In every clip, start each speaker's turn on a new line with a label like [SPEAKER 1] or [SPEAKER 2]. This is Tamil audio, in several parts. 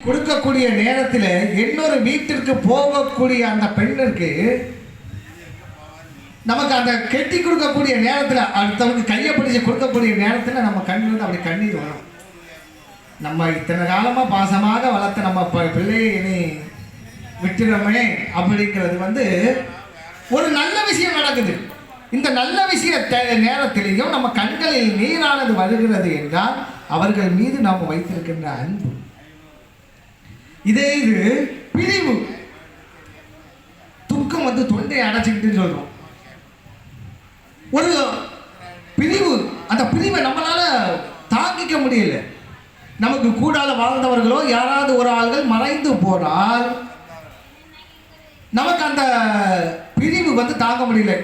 [SPEAKER 1] கொடுக்கக்கூடிய நேரத்தில் இன்னொரு வீட்டிற்கு போகக்கூடிய அந்த பெண்ணிற்கு நமக்கு அந்த கெட்டி கொடுக்கக்கூடிய நேரத்தில் அடுத்தவங்க கையை பிடிச்சி கொடுக்கக்கூடிய நேரத்தில் நம்ம கண்ணில் அப்படி கண்ணீர் வரும். நம்ம இத்தனை காலமாக பாசமாக வளர்த்த நம்ம பிள்ளையை இனி விட்டுறோமே அப்படிங்கிறது ஒரு நல்ல விஷயம் நடக்குது. இந்த நல்ல விஷய நேரத்திலேயும் நம்ம கண்களில் நீரானது வருகிறது என்றால் அவர்கள் மீது நாம் வைத்திருக்கின்ற அன்பு. இதே இது பிரிவு, துக்கம் தொண்டையை அடைச்சிக்கிட்டு சொல்றோம். ஒரு பிரிவு, அந்த பிரிவை நம்மளால தாங்கிக்க முடியல. நமக்கு கூடால வாழ்ந்தவர்களோ யாராவது ஒரு ஆள்கள் மறைந்து போனால் நமக்கு அந்த பிரிவு தாங்க முடியல.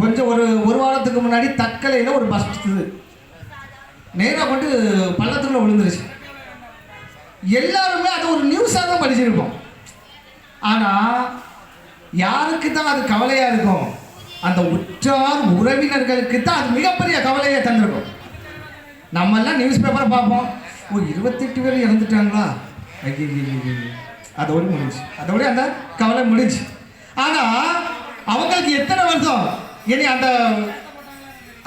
[SPEAKER 1] கொஞ்சம் ஒரு வாரத்துக்கு முன்னாடி தக்கலையில் ஒரு பஸ் நேராக கொண்டு பள்ளத்துக்குள்ள விழுந்துருச்சு. எல்லாருமே அது ஒரு நியூஸாக தான் படிச்சிருப்போம். ஆனால் யாருக்கு தான் அது கவலையாக இருக்கும்? அந்த உற்றார் உறவினர்களுக்கு தான் அது மிகப்பெரிய கவலையை தந்திருக்கும். நம்மெல்லாம் நியூஸ் பேப்பரை பார்ப்போம், 28 பேர் இறந்துட்டாங்களா, அதோடு முடிஞ்சு, அதோட அந்த கவலை முடிஞ்சு. ஆனால் அவங்களுக்கு எத்தனை வருஷம் இனி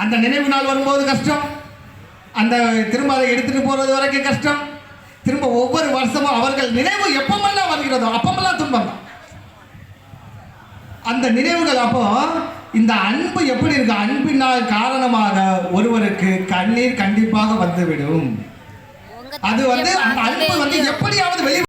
[SPEAKER 1] அந்த நினைவு நாள் வரும்போது கஷ்டம், அந்த திரும்ப அதை எடுத்துகிட்டு போகிறது வரைக்கும் கஷ்டம். திரும்ப ஒவ்வொரு வருஷமும் அவர்கள் நினைவு எப்பமெல்லாம் வருகிறதோ அப்பமெல்லாம் துன்பம் தான் அந்த நினைவுகள். அப்போ இந்த அன்பு எப்படி இருக்கு? அன்பினால் காரணமாக ஒருவருக்கு கண்ணீர் கண்டிப்பாக வந்துவிடும். அது அந்த அன்பு எப்படியாவது வெளியே